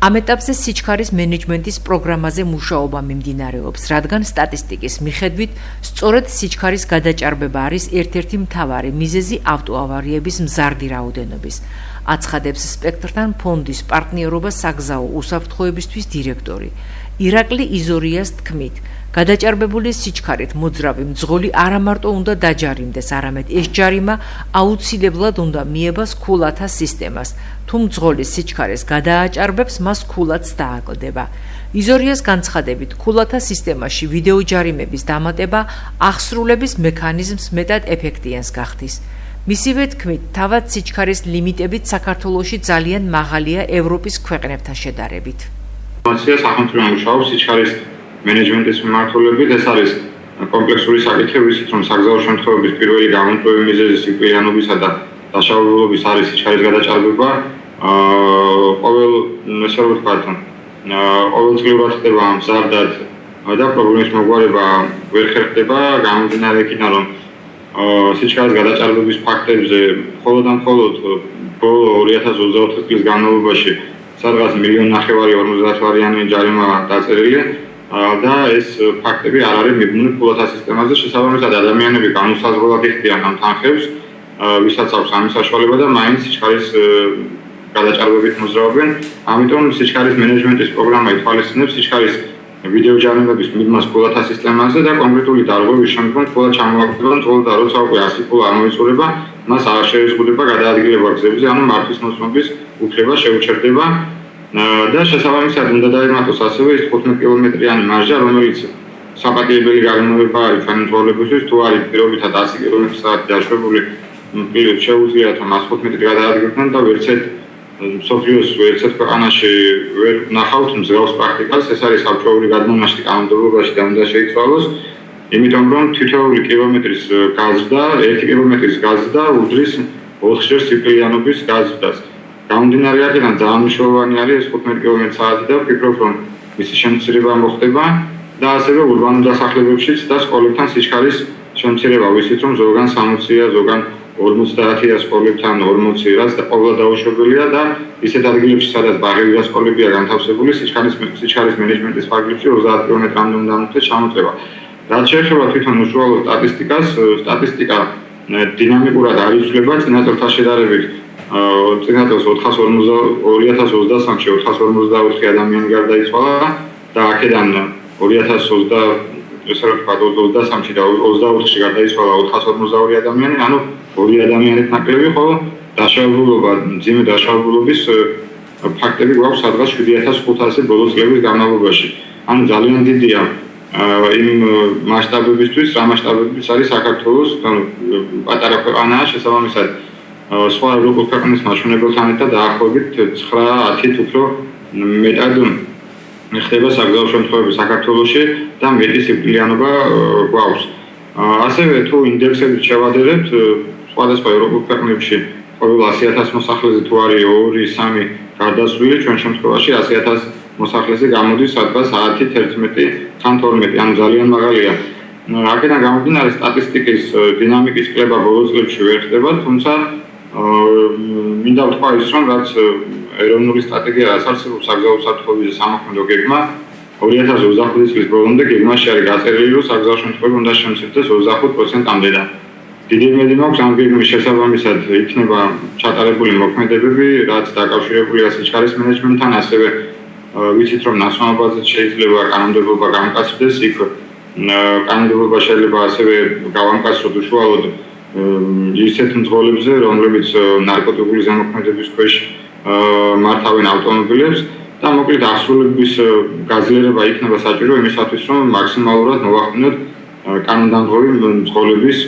ამ ეტაპზე სიჩქარის მენეჯმენტის პროგრამაზე მუშაობა მიმდინარეობს, რადგან სტატისტიკის მიხედვით, სწორედ სიჩქარის გადაჭარბება არის ერთ-ერთი მთავარი მიზეზი ავტოავარიების მზარდი რაოდენობის. აცხადებს სპექტრთან ფონდის პარტნიორობა საგზაო უსაფრთხოებისთვის დირექტორი. ირაკლი იზორიას თქმით, გადაჭარბებული სიჩქარით მოძრავი მძღოლი არა მარტო უნდა დაჯარიმდეს, არამედ ეს ჯარიმა აუცილებლად უნდა მიებას ქულათა სისტემას. თუ მძღოლის სიჩქარეს გადააჭარბებს, მას ქულაც დააკლდება. იზორიას განცხადებით, ქულათა სისტემაში ვიდეო ჯარიმების დამატება აღსრულების მექანიზმს მეტად ეფექტიანს გახდის. მისივე თქმით, თავად სიჩქარის ლიმიტებით საქართველოში ძალიან მაღალია ევროპის ქვეყნებთან შედარებით. სახელმწიფო მუშაობს სიჩქარის მენეჯმენტის მიმართულებით, ეს არის კომპლექსური საკითხი, ვისით რომ საგზაო შემთხვევების პირველი გამომწვევი მიზეზი სიკვდილიანობისა და დაშავებულობის არის სიჩქარის გადაჭარბება. ყოველწლიურად ხდება მზარდად და პრობლემის მოგვარება ვერ ხერხდება, გამომდინარე იქიდან, რომ სიჩქარის გადაჭარბების ფაქტებზე მხოლოდ ბოლო 2024 წლის განმავლობაში სადღაც 1,5-50,000 ჯარიმა დაწერილი და ეს ფაქტები არ არის მიბმული ქულათა სისტემაზე. შესაბამისად, ადამიანები განუსაზღვრელად იხდიან ამ თანხებს, ვისაც აქვს ამის საშუალება და მაინც სიჩქარის გადაჭარბებით მოძრაობენ. ამიტომ სიჩქარის მენეჯმენტის პროგრამა ითვალისწინებს სიჩქარის ვიდეო ჯარიმების მიღებას ქულათა სისტემაზე და კონკრეტული დარღვევის შემდგომ ქულა ჩამოაყალიბება მძღოლს და როცა უკვე 100 ქულა არ მოიწურება, მას არ შეეზღუდება გადაადგილება გზებზე, ანუ მართვის მოწმობის უფლება შეუჩერდება და შესაბამისად უნდა დაემატოს ასევე ის 15 კილომეტრიანი მარჟა, რომელიც საპატიებელი გარემოება არის ჩვენი მძღოლებისთვის, თუ არის პირობითად 100 კმ/სთ დაშვებული, შეუძლიათ რომ 115 გადაადგილდნენ და მსოფლიოს ერთ-ერთ ქვეყანაში ვერ ნახავთ მსგავს პრაქტიკას, ეს არის საბჭოური გადმონაშთი კანონმდებლობაში და უნდა შეიცვალოს, იმიტომ რომ თითოეული კილომეტრის გაზრდა, 1 კილომეტრის გაზრდა უდრის 4-ჯერ სიკვდილიანობის გაზრდას. გამომდინარე აქედან ძალიან მნიშვნელოვანი არის ეს 15 კმ/სთ და ვფიქრობ, რომ მისი შემცირება მოხდება და ასევე ურბანულ დასახლებებშიც და სკოლებთან სიჩქარის შემცირება, ვიცით რომ ზოგან 60-ია, ზოგან 50-ია სკოლებთან 40, რაც ყოველ დაუშვებელია და ისეთ ადგილებში, სადაც ბაღები და სკოლებია განთავსებული, სიჩქარის მენეჯმენტის ფარგლებში 30 კმ-მდე უნდა მოხდეს ჩამოწევა. რაც შეეხება თვითონ უშუალო სტატისტიკას, სტატისტიკა დინამიკურად არ იცვლება წინა წელთან შედარებით. წინა წელს 2023-ში 454 ადამიანი გარდაიცვალა და აქედან 2023-ში და 24-ში გარდაიცვალა 452 ადამიანი, ანუ 2 ადამიანით ნაკლები, ხოლო დაშავებულობა, მძიმე დაშავებულობის ფაქტები გვაქვს სადღაც 7500 ბოლო წლების განმავლობაში. ანუ ძალიან დიდია იმ მასშტაბებისთვის, რა მასშტაბებიც არის საქართველოს, ანუ პატარა ქვეყანაა, შესაბამისად სხვა ევროპულ ქვეყნის მაჩვენებელთან ერთად დაახლოებით 9-10 უფრო მეტად ხდება საგზაო შემთხვევები საქართველოში და მეტი სიკვდილიანობა გვაქვს. ასევე თუ ინდექსებით შევადარებთ, სხვადასხვა ევროპულ ქვეყნებში ყოველ 100,000 მოსახლეზე თუ არის 2-3 გარდაცვლილი, ჩვენ შემთხვევაში 100,000 მოსახლეზე გამოდის სადღაც 10-11 თან 12, ანუ ძალიან მაღალია. აქედან გამომდინარე სტატისტიკის დინამიკის კლება ბოლო წლებში ვერ ხდება, თუმცა მინდა ვთქვა ის, რომ რაც ეროვნული სტრატეგია ასარსებობს საგზაო უსაფრთხოების სამოქმედო გეგმა 2025 წლის ბოლომდე გეგმაში არის გაწერილი, რომ საგზაო შემთხვევები უნდა შემცირდეს 25%-მდე და დიდი იმედი მაქვს ამ გეგმის შესაბამისად იქნება ჩატარებული მოქმედებები, რაც დაკავშირებულია სიჩქარის მენეჯმენტთან, ასევე ვიცით რომ ნაცნობაზე შეიძლება კანონმდებლობა გამკაცდეს, იქ კანონმდებლობა შეიძლება ასევე გავამკაცროთ უშუალოდ ისეთ მძღოლებზე, რომლებიც ნარკოტიკული ზემოქმედების ქვეშ მართავენ ავტომობილებს და მოკლედ აღსრულების გაძლიერება იქნება საჭირო იმისათვის, რომ მაქსიმალურად მოვახდინოთ კანონდამტვერი მძღოლების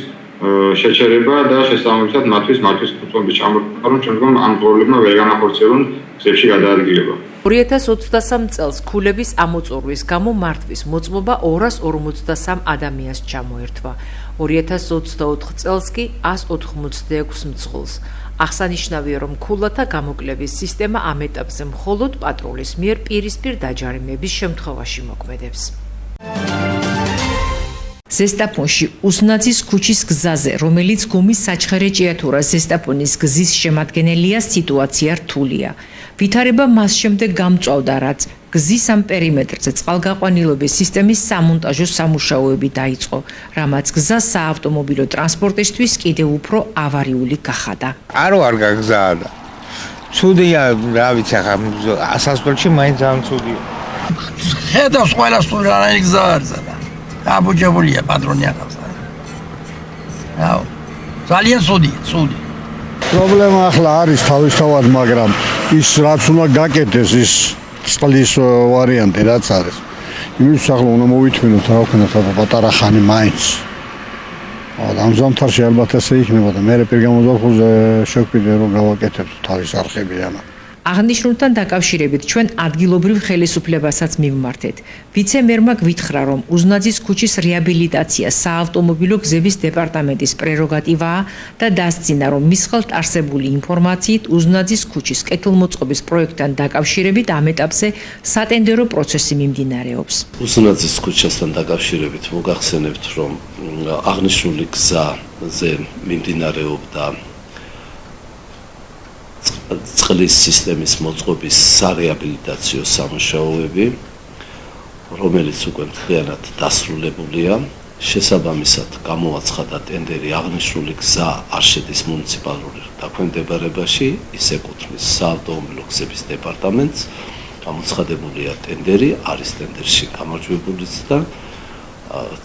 შეჩერება და შესაბამისად მართვის მოწმობის ჩამოყალიბება, რომ შემდგომ ამ მძღოლებმა ვერ განახორციელონ გზებში გადაადგილება. 2023 წელს ქულების ამოწურვის გამო მართვის მოწმობა 253 ადამიანს ჩამოერთვა. 2024 წელს კი 186 მძღოლს. აღსანიშნავია, რომ ქულათა გამოკლების სისტემა ამ ეტაპზე მხოლოდ პატრულის მიერ პირისპირ დაჯარიმების შემთხვევაში მოქმედებს. ზესტაფონში უსნაძის ქუჩის გზაზე, რომელიც გომის საჩხერე ჭიათურა ზესტაფონის გზის შემადგენელია, სიტუაცია რთულია. ვითარება მას შემდეგ გამწვავდა, რაც გზის ამ პერიმეტრზე წყალგაყვანილობის სისტემის სამონტაჟო სამუშაოები დაიწყო, რამაც გზა საავტომობილო ტრანსპორტისთვის კიდევ უფრო ავარიული გახადა. არ გაგზავნა. ცუდია, რა ვიცი, ახლა ასასვლელში მაინც ძალიან ცუდია. ხედავს ყველას თუ რა გზა არის და აბუჯებულია პატრონი ახავს. ძალიან ცუდი. პრობლემა ახლა არის თავისთავად, მაგრამ ის რაც უნდა გაკეთდეს ის წყლის ვარიანტი რაც არის. იმის ახლა უნდა მოვითმინოთ რა ვქნათ პატარა ხანი მაინც. ამ ზამთარში ალბათ ესე იქნება და მე პირგამოძახულზე შეგვიძლია რომ გავაკეთებთ თავის არხები ამა. აღნიშნულთან დაკავშირებით ჩვენ ადგილობრივ ხელისუფლებასაც მივმართეთ. ვიცე-მერმა გვითხრა, რომ უზნაძის ქუჩის რეაბილიტაცია საავტომობილო გზების დეპარტამენტის პრეროგატივაა და დასძინა, რომ მის ხელთ არსებული ინფორმაციით უზნაძის ქუჩის კეთილმოწყობის პროექტთან დაკავშირებით ამ ეტაპზე სატენდერო პროცესი მიმდინარეობს. უზნაძის ქუჩასთან დაკავშირებით მოგახსენებთ, რომ აღნიშნული გზაზე მიმდინარეობდა წყლის სისტემის მოწყობის სარეაბილიტაციო სამუშაოები, რომელიც უკვე მთლიანად დასრულებულია. შესაბამისად გამოაცხადა ტენდერი აღნიშნული გზა არ შედის მუნიციპალურ დაქვემდებარებაში, ის ეკუთვნის საავტომობილო გზების დეპარტამენტს. გამოცხადებულია ტენდერი, არის ტენდერში გამარჯვებულიც და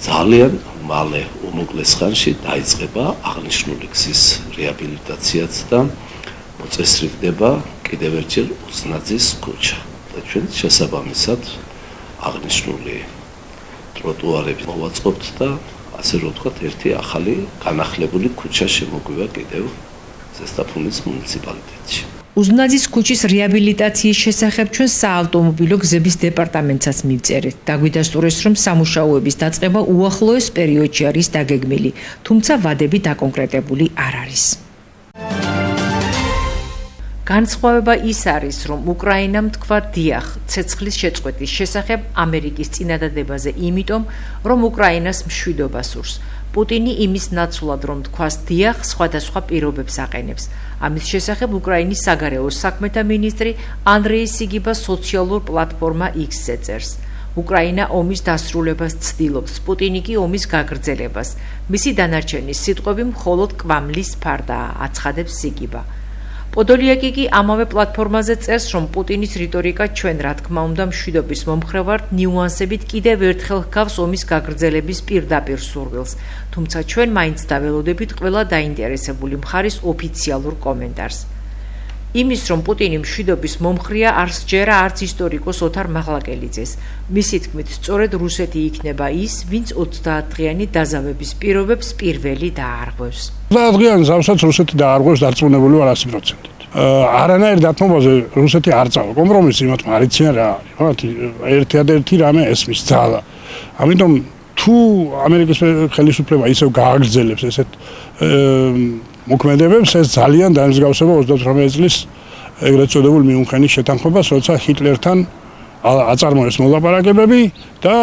ძალიან მალე უმოკლეს ხანში დაიწყება აღნიშნული გზის რეაბილიტაციაც და მოწესრიგდება კიდევ ერთხელ უზნაძის ქუჩა და ჩვენ შესაბამისად აღნიშნული ტროტუარები მოვაწყობთ და ასე რომ ვთქვათ ერთი ახალი განახლებული ქუჩა შემოგვივა კიდევ ზესტაფონის მუნიციპალიტეტში. უზნაძის ქუჩის რეაბილიტაციის შესახებ ჩვენ საავტომობილო გზების დეპარტამენტსაც მივწერეთ. დაგვიდასტურეს, რომ სამუშაოების დაწყება უახლოეს პერიოდში არის დაგეგმილი, თუმცა ვადები დაკონკრეტებული არ არის. განსხვავება ის არის, რომ უკრაინამ თქვა დიახ ცეცხლის შეწყვეტის შესახებ ამერიკის წინადადებაზე იმიტომ, რომ უკრაინას მშვიდობა სურს. პუტინი იმის ნაცვლად, რომ თქვას დიახ, სხვადასხვა პირობებს აყენებს. ამის შესახებ უკრაინის საგარეო საქმეთა მინისტრი ანდრეი სიგიბა სოციალურ პლატფორმა X-ზე წერს. უკრაინა ომის დასრულებას ცდილობს, პუტინი კი ომის გაგრძელებას. მისი დანარჩენი სიტყვები მხოლოდ კვამლის ფარდაა, აცხადებს სიგიბა. პოდოლიაკი კი ამავე პლატფორმაზე წერს, რომ პუტინის რიტორიკა ჩვენ რა თქმა უნდა მშვიდობის მომხრე ვართ ნიუანსებით კიდევ ერთხელ ჰგავს ომის გაგრძელების პირდაპირ სურვილს, თუმცა ჩვენ მაინც დაველოდებით ყველა დაინტერესებული მხარის ოფიციალურ კომენტარს. იმის, რომ პუტინი მშვიდობის მომხრეა, არ სჯერა არც ისტორიკოს ოთარ მაღლაკელიძეს. მისი თქმით, სწორედ რუსეთი იქნება ის, ვინც 30-დღიანი დაზავების პირობებს პირველი დაარღვევს. 30-დღიანი ზავსაც რუსეთი დაარღვევს დარწმუნებული ვარ 100%. არანაირ დათმობაზე რუსეთი არ წავა. კომპრომისი მათ არიციან რა არის. ერთადერთი რამე ესმის ძალა. ამიტომ თუ ამერიკის ხელისუფლება ისევ გააგრძელებს ესეთ მოქმედებებს, ეს ძალიან დაემსგავსება 38 წლის ეგრეთ წოდებულ მიუნხენის შეთანხმებას, როცა ჰიტლერთან აწარმოეს მოლაპარაკებები და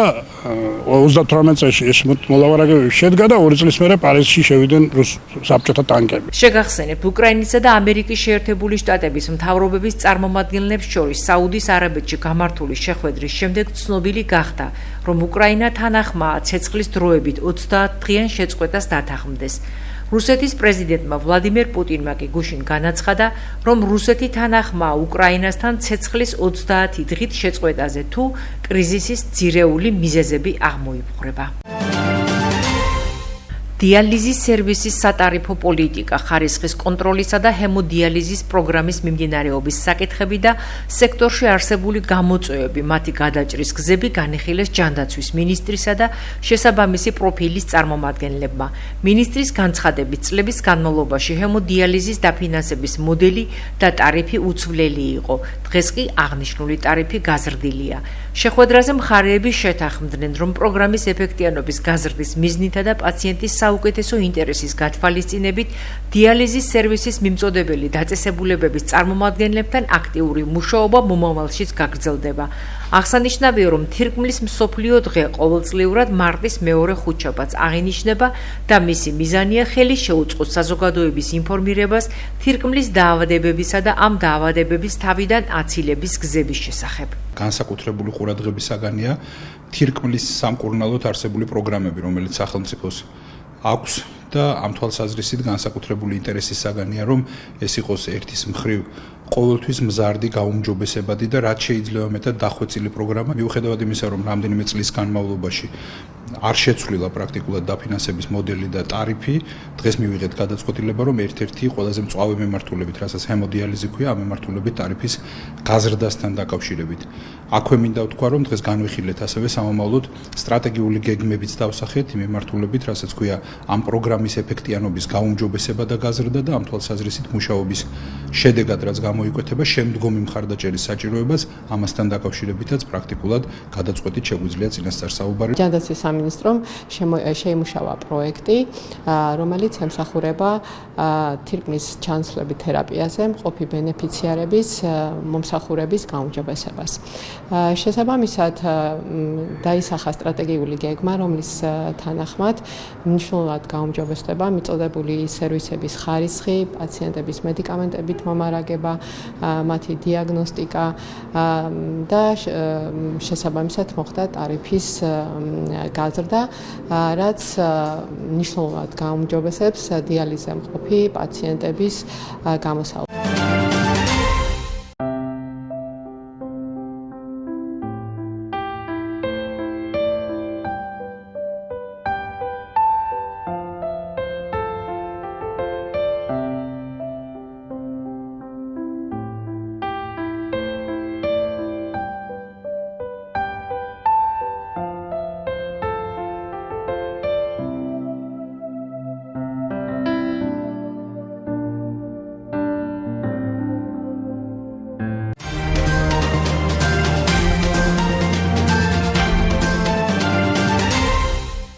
38 წელში ეს მოლაპარაკებები შედგა და 2 წლის მერე პარიზში შევიდნენ საბჭოთა ტანკები. შეგახსენებთ, უკრაინისა და ამერიკის შეერთებული შტატების მთავრობების წარმომადგენლებს შორის საუდის არაბეთში გამართული შეხვედრის შემდეგ ცნობილი გახდა, რომ უკრაინა თანახმაა ცეცხლის დროებით 30-დღიან შეწყვეტას დათანხმდეს. რუსეთის პრეზიდენტმა ვლადიმერ პუტინმა კი გუშინ განაცხადა, რომ რუსეთი თანახმაა უკრაინასთან ცეცხლის 30 დღით შეწყვეტაზე თუ კრიზისის ძირეული მიზეზები აღმოიფხვრება. დიალიზის სერვისის სატარიფო პოლიტიკა, ხარისხის კონტროლისა და ჰემოდიალიზის პროგრამის მიმდინარეობის საკითხები და სექტორში არსებული გამოწვევები, მათი გადაჭრის გზები განიხილეს ჯანდაცვის მინისტრისა და შესაბამისი პროფილის წარმომადგენლებმა. მინისტრის განცხადებით, წლების განმავლობაში ჰემოდიალიზის დაფინანსების მოდელი და ტარიფი უცვლელი იყო. დღეს კი აღნიშნული ტარიფი გაზრდილია. შეხვედრაზე მხარეები შეთანხმდნენ, რომ პროგრამის ეფექტიანობის გაზრდის მიზნითა და პაციენტის საუკეთესო ინტერესის გათვალისწინებით დიალიზის სერვისის მიმწოდებელი დაწესებულებების წარმომადგენლებთან აქტიური მუშაობა მომავალშიც გაგრძელდება. აღსანიშნავია, რომ თირკმლის მსოფლიო დღე ყოველწლიურად მარტის მეორე ხუთშაბათს აღინიშნება და მისი მიზანია ხელი შეუწყოს საზოგადოების ინფორმირებას თირკმლის დაავადებებისა და ამ დაავადებების თავიდან აცილების გზების შესახებ. განსაკუთრებული ყურადღების საგანია თირკმლის სამკურნალოდ არსებული პროგრამები, რომელიც სახელმწიფოს აქვს და ამ თვალსაზრისით განსაკუთრებული ინტერესის საგანია, რომ ეს იყოს ერთის მხრივ ყოველთვის მზარდი, გაუმჯობესებადი და რაც შეიძლება მეტად დახვეწილი პროგრამა. მიუხედავად იმისა, რომ რამდენიმე წლის განმავლობაში არ შეცვლილა პრაქტიკულად დაფინანსების მოდელი და ტარიფი, დღეს მივიღეთ გადაწყვეტილება, რომ ერთ-ერთი ყველაზე მწვავე მემართულებით, რასაც ჰემოდიალიზი ქვია, ამ მემართულებით ტარიფის გაზრდასთან დაკავშირებით. აქვე მინდა ვთქვა, რომ დღეს განვიხილეთ ასევე სამომავლოდ სტრატეგიული გეგმებიც დავსახეთ იმ მემართულებით, რასაც ქვია ამ პროგრამის ეფექტიანობის გაუმჯობესება და გაზრდა და ამ თვალსაზრისით მუშაობის შედეგად რაც გამოიკვეთება შემდგომი მხარდაჭერის საჭიროებას, ამასთან დაკავშირებითაც პრაქტიკულად გადაწყვეტით შეგვიძლია წინასწარ საუბარი. ჯანდაცვის სამინისტრომ შეიმუშავა პროექტი, რომელიც ემსახურება თირკმლის ჩანაცვლებით თერაპიაზე მყოფი ბენეფიციარების მომსახურების გაუმჯობესებას. შესაბამისად დაისახა სტრატეგიული გეგმა, რომლის თანახმად მნიშვნელოვნად გაუმჯობესდება მიწოდებული სერვისების ხარისხი, პაციენტების მედიკამენტებით მომარაგება, მათი დიაგნოსტიკა და შესაბამისად მოხდა ტარიფის გაზრდა, რაც მნიშვნელოვნად გაუმჯობესებს დიალიზზე მყოფი პაციენტების გამოსავალს.